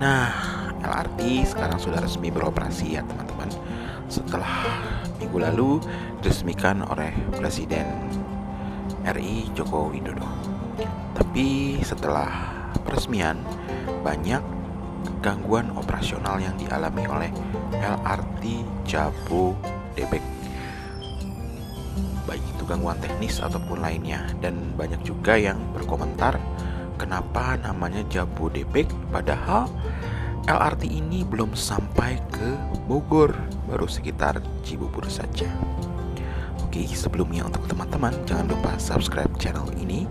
Nah, LRT sekarang sudah resmi beroperasi ya teman-teman. Setelah minggu lalu diresmikan oleh Presiden RI Joko Widodo. Tapi setelah peresmian, banyak gangguan operasional yang dialami oleh LRT Jabodebek, baik itu gangguan teknis ataupun lainnya. Dan banyak juga yang berkomentar kenapa namanya Jabodebek padahal LRT ini belum sampai ke Bogor, baru sekitar Cibubur saja. Oke, sebelumnya untuk teman-teman jangan lupa subscribe channel ini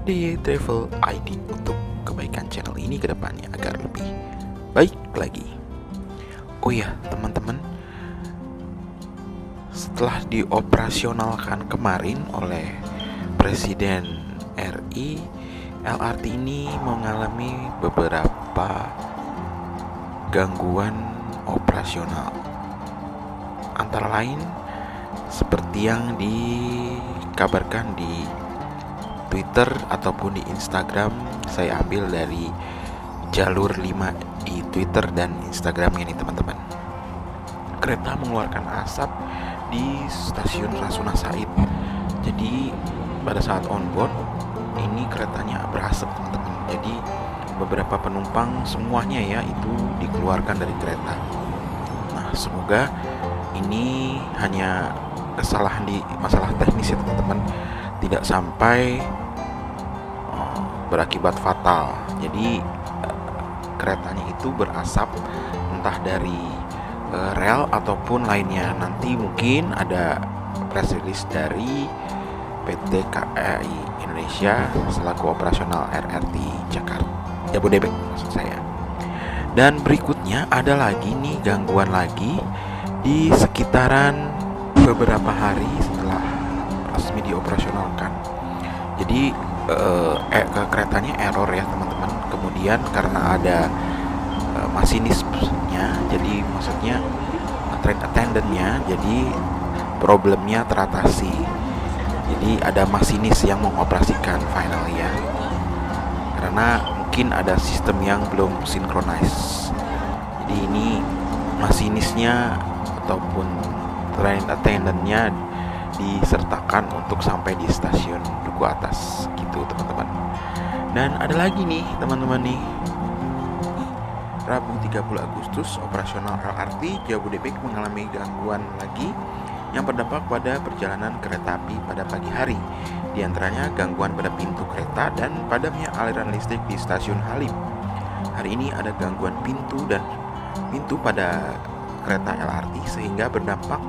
DY Travel ID untuk kebaikan channel ini ke depannya agar lebih baik lagi. Oh ya, teman-teman, setelah dioperasionalkan kemarin oleh Presiden RI, LRT ini mengalami beberapa gangguan operasional. Antara lain seperti yang dikabarkan di Twitter ataupun di Instagram. Saya ambil dari jalur 5 di Twitter dan Instagramnya nih teman-teman. Kereta mengeluarkan asap di stasiun Rasuna Said. Jadi pada saat on board ini keretanya berasap teman-teman. Jadi beberapa penumpang semuanya ya itu dikeluarkan dari kereta. Nah, semoga ini hanya kesalahan di masalah teknis ya teman-teman, tidak sampai berakibat fatal. Jadi keretanya itu berasap entah dari rel ataupun lainnya. Nanti mungkin ada press release dari PT KAI Indonesia selaku operasional RRT Jakarta Jabodebek maksud saya. Dan berikutnya ada lagi nih gangguan lagi di sekitaran beberapa hari setelah resmi dioperasionalkan. Jadi keretanya error ya teman-teman. Kemudian karena ada masinisnya, jadi maksudnya train attendant-nya, jadi problemnya teratasi. Jadi ada masinis yang mengoperasikan finally ya. Karena mungkin ada sistem yang belum sinkronis. Jadi ini masinisnya ataupun train attendant-nya disertakan untuk sampai di stasiun Duku Atas gitu teman-teman. Dan ada lagi nih teman-teman nih, Rabu 30 Agustus operasional LRT Jabodebek mengalami gangguan lagi yang berdampak pada perjalanan kereta api pada pagi hari. Di antaranya gangguan pada pintu kereta dan padamnya aliran listrik di stasiun Halim. Hari ini ada gangguan pintu pada kereta LRT sehingga berdampak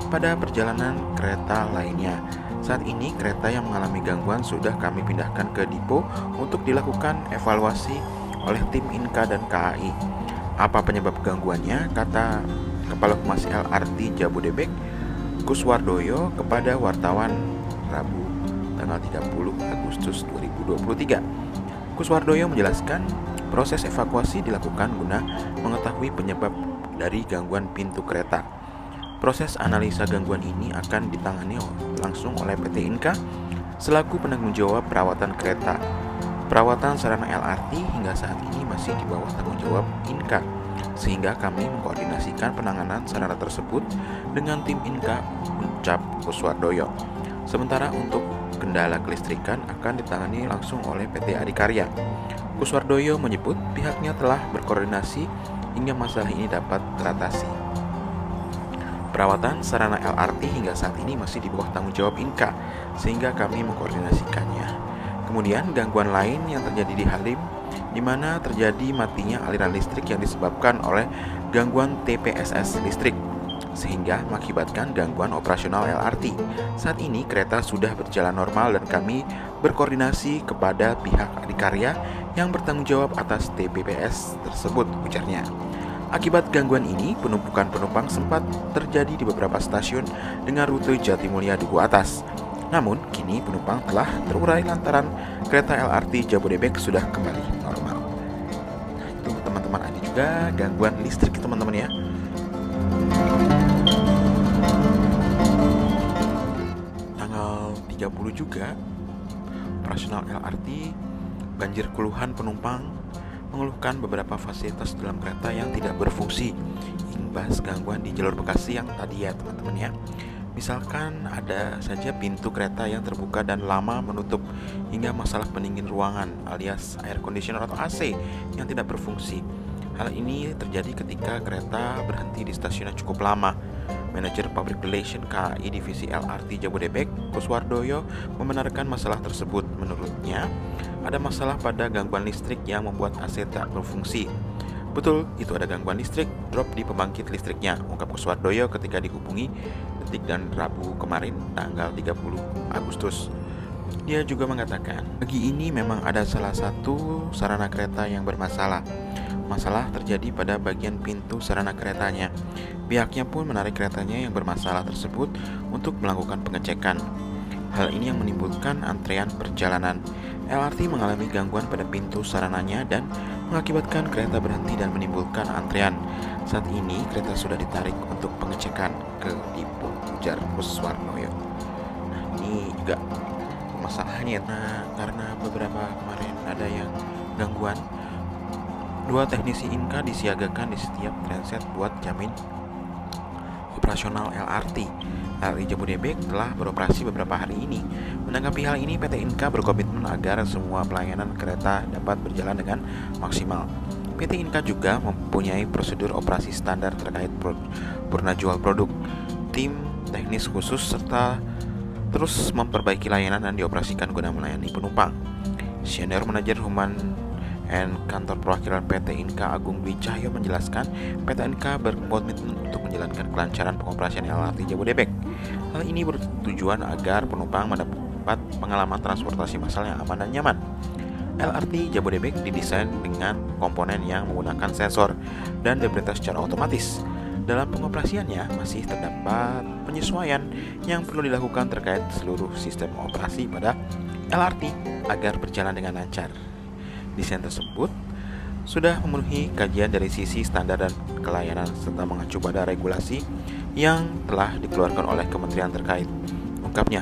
pada perjalanan kereta lainnya. Saat ini kereta yang mengalami gangguan sudah kami pindahkan ke depo untuk dilakukan evaluasi oleh tim Inka dan KAI. Apa penyebab gangguannya? Kata Kepala Humas LRT Jabodebek, Kuswardoyo, kepada wartawan Rabu tanggal 30 Agustus 2023. Kuswardoyo menjelaskan proses evakuasi dilakukan guna mengetahui penyebab dari gangguan pintu kereta. Proses analisa gangguan ini akan ditangani langsung oleh PT Inka selaku penanggung jawab perawatan kereta. Perawatan sarana LRT hingga saat ini masih di bawah tanggung jawab Inka, sehingga kami mengkoordinasikan penanganan sarana tersebut dengan tim Inka, ucap Kuswardoyo. Sementara untuk kendala kelistrikan akan ditangani langsung oleh PT Adikarya. Kuswardoyo menyebut pihaknya telah berkoordinasi hingga masalah ini dapat teratasi. Perawatan sarana LRT hingga saat ini masih di bawah tanggung jawab Inka, sehingga kami mengkoordinasikannya. Kemudian gangguan lain yang terjadi di Halim, di mana terjadi matinya aliran listrik yang disebabkan oleh gangguan TPSS listrik, sehingga mengakibatkan gangguan operasional LRT. Saat ini kereta sudah berjalan normal dan kami berkoordinasi kepada pihak Adikarya yang bertanggung jawab atas TPPS tersebut, ujarnya. Akibat gangguan ini, penumpukan penumpang sempat terjadi di beberapa stasiun dengan rute Jatimulya Duku Atas. Namun, kini penumpang telah terurai lantaran kereta LRT Jabodebek sudah kembali normal. Itu teman-teman, ada juga gangguan listrik teman-teman ya. Tanggal 30 juga, operasional LRT banjir keluhan penumpang mengeluhkan beberapa fasilitas dalam kereta yang tidak berfungsi. Imbas gangguan di jalur Bekasi yang tadi ya teman-teman ya. Misalkan ada saja pintu kereta yang terbuka dan lama menutup, hingga masalah pendingin ruangan alias air conditioner atau AC yang tidak berfungsi. Hal ini terjadi ketika kereta berhenti di stasiun yang cukup lama. Manajer Public Relation KAI Divisi LRT Jabodebek, Kuswardoyo, membenarkan masalah tersebut. Menurutnya, ada masalah pada gangguan listrik yang membuat AC tak berfungsi. Betul, itu ada gangguan listrik, drop di pembangkit listriknya, ungkap Kuswardoyo ketika dihubungi Detik dan Rabu kemarin, tanggal 30 Agustus. Dia juga mengatakan, pagi ini memang ada salah satu sarana kereta yang bermasalah. Masalah terjadi pada bagian pintu sarana keretanya. Pihaknya pun menarik keretanya yang bermasalah tersebut untuk melakukan pengecekan. Hal ini yang menimbulkan antrean perjalanan. LRT mengalami gangguan pada pintu sarananya dan mengakibatkan kereta berhenti dan menimbulkan antrean. Saat ini kereta sudah ditarik untuk pengecekan ke Dipo, ujar Kuswardoyo. Nah, ini juga masalahnya. Nah, karena beberapa kemarin ada yang gangguan, 2 teknisi Inka disiagakan di setiap transit buat jamin operasional LRT. LRT Jabodebek telah beroperasi beberapa hari ini. Menanggapi hal ini, PT Inka berkomitmen agar semua pelayanan kereta dapat berjalan dengan maksimal. PT Inka juga mempunyai prosedur operasi standar terkait purna jual produk, tim teknis khusus, serta terus memperbaiki layanan dan dioperasikan guna melayani penumpang. Senior Manajer Human and Kantor Perwakilan PT Inka Agung Dwi Cahyo menjelaskan, PT Inka berkomitmen untuk menjalankan kelancaran pengoperasian LRT Jabodebek. Hal ini bertujuan agar penumpang mendapat pengalaman transportasi massal yang aman dan nyaman. LRT Jabodebek didesain dengan komponen yang menggunakan sensor dan diperintah secara otomatis. Dalam pengoperasiannya masih terdapat penyesuaian yang perlu dilakukan terkait seluruh sistem operasi pada LRT agar berjalan dengan lancar. Desain tersebut sudah memenuhi kajian dari sisi standar dan kelayanan serta mengacu pada regulasi yang telah dikeluarkan oleh kementerian terkait, ungkapnya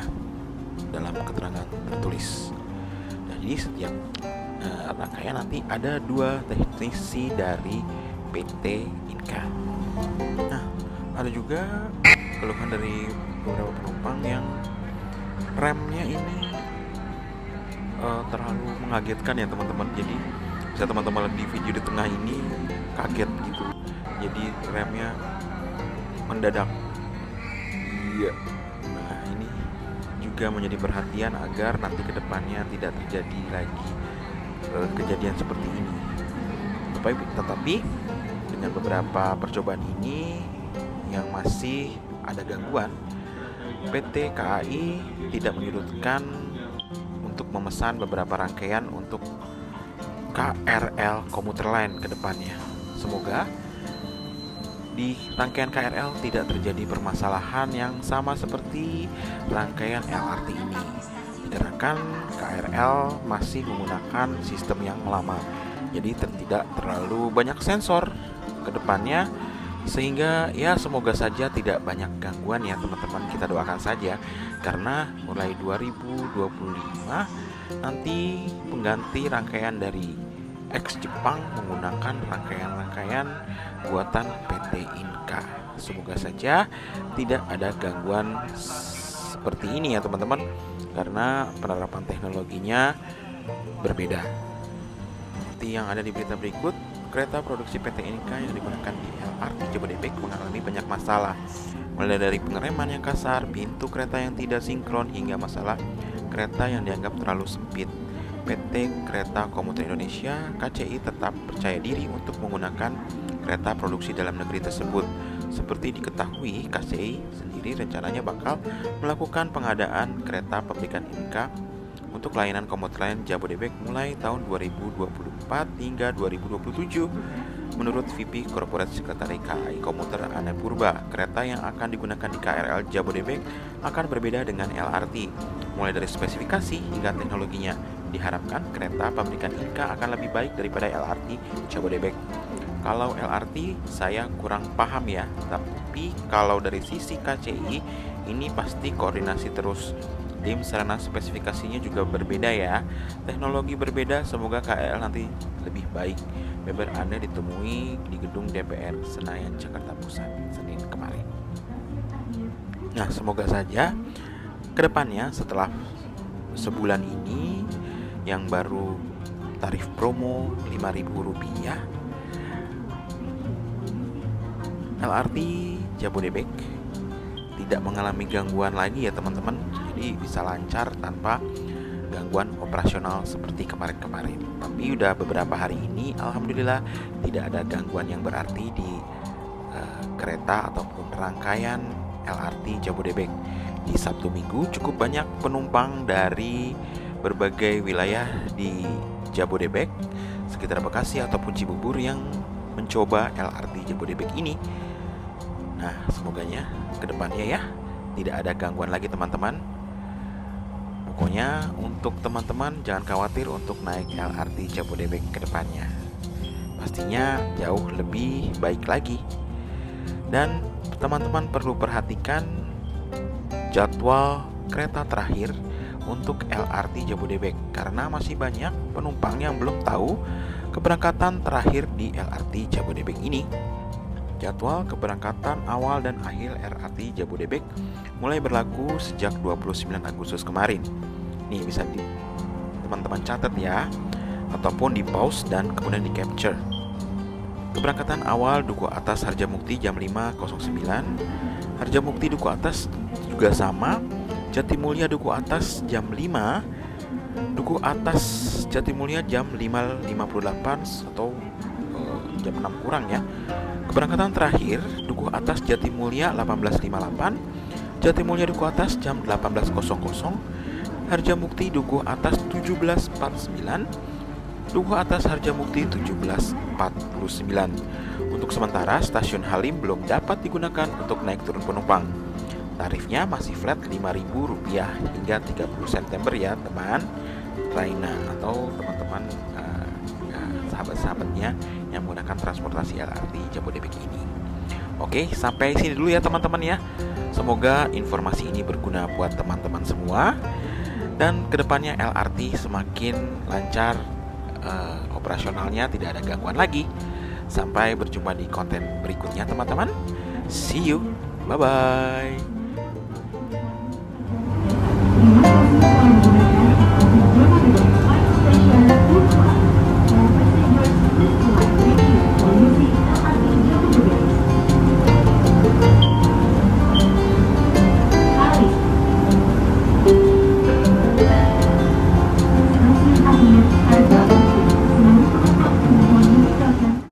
dalam keterangan tertulis. Jadi setiap rangkaian nanti ada 2 teknisi dari PT Inka. Nah, ada juga keluhan dari beberapa penumpang yang remnya ini terlalu mengagetkan ya teman-teman. Jadi bisa teman-teman lihat di video di tengah ini, kaget gitu. Jadi remnya mendadak. Iya. Nah, ini juga menjadi perhatian agar nanti kedepannya tidak terjadi lagi kejadian seperti ini. Tetapi dengan beberapa percobaan ini yang masih ada gangguan, PT KAI tidak menyurutkan untuk memesan beberapa rangkaian untuk KRL komuter lain ke depannya. Semoga di rangkaian KRL tidak terjadi permasalahan yang sama seperti rangkaian LRT ini, dikarenakan KRL masih menggunakan sistem yang lama. Jadi tidak terlalu banyak sensor ke depannya, sehingga ya semoga saja tidak banyak gangguan ya teman-teman. Kita doakan saja, karena mulai 2025 nanti pengganti rangkaian dari X Jepang menggunakan rangkaian-rangkaian buatan PT Inka. Semoga saja tidak ada gangguan seperti ini ya teman-teman, karena penerapan teknologinya berbeda. Seperti yang ada di berita berikut, kereta produksi PT Inka yang digunakan di LRT Jabodebek mengalami banyak masalah, mulai dari pengereman yang kasar, pintu kereta yang tidak sinkron, hingga masalah kereta yang dianggap terlalu sempit. PT Kereta Komuter Indonesia (KCI) tetap percaya diri untuk menggunakan kereta produksi dalam negeri tersebut. Seperti diketahui, KCI sendiri rencananya bakal melakukan pengadaan kereta pabrikan Inka untuk layanan komuter lain Jabodebek mulai tahun 2024 hingga 2027. Menurut VP Corporate Secretary KAI Komuter Ane Purba, kereta yang akan digunakan di KRL Jabodebek akan berbeda dengan LRT, mulai dari spesifikasi hingga teknologinya. Diharapkan kereta pabrikan Inka akan lebih baik daripada LRT Jabodebek. Kalau LRT saya kurang paham ya, tapi kalau dari sisi KCI ini pasti koordinasi terus tim sarana spesifikasinya juga berbeda ya. Teknologi berbeda, semoga KRL nanti lebih baik. Beber Anda ditemui di gedung DPR Senayan, Jakarta Pusat, Senin kemarin. Nah, semoga saja kedepannya setelah sebulan ini yang baru tarif promo Rp5.000, LRT Jabodebek tidak mengalami gangguan lagi ya teman-teman. Jadi bisa lancar tanpa gangguan operasional seperti kemarin-kemarin. Tapi udah beberapa hari ini alhamdulillah tidak ada gangguan yang berarti di kereta ataupun rangkaian LRT Jabodebek. Di Sabtu Minggu cukup banyak penumpang dari berbagai wilayah di Jabodebek, sekitar Bekasi ataupun Cibubur yang mencoba LRT Jabodebek ini. Nah, semoganya kedepannya ya tidak ada gangguan lagi teman-teman. Pokoknya untuk teman-teman jangan khawatir untuk naik LRT Jabodebek kedepannya. Pastinya jauh lebih baik lagi. Dan teman-teman perlu perhatikan jadwal kereta terakhir untuk LRT Jabodebek karena masih banyak penumpang yang belum tahu keberangkatan terakhir di LRT Jabodebek ini. Jadwal keberangkatan awal dan akhir LRT Jabodebek mulai berlaku sejak 29 Agustus kemarin. Nih bisa teman-teman catat ya, ataupun di pause dan kemudian di capture. Keberangkatan awal Duku Atas Harjamukti jam 5.09, Harjamukti Duku Atas juga sama, Jatimulya Duku Atas jam 5, Duku Atas Jatimulya jam 5.58 atau jam 6 kurang ya. Keberangkatan terakhir Duku Atas Jatimulya 18.58, Jatimulya Duku Atas jam 18.00, Harjamukti Duku Atas 17.49, Duku Atas Harjamukti 17.49. Untuk sementara stasiun Halim belum dapat digunakan untuk naik turun penumpang. Tarifnya masih flat Rp5.000 hingga 30 September ya teman Raina atau teman-teman sahabat-sahabatnya yang menggunakan transportasi LRT Jabodebek ini. Oke, sampai sini dulu ya teman-teman ya. Semoga informasi ini berguna buat teman-teman semua. Dan kedepannya LRT semakin lancar operasionalnya, tidak ada gangguan lagi. Sampai berjumpa di konten berikutnya teman-teman. See you, bye-bye.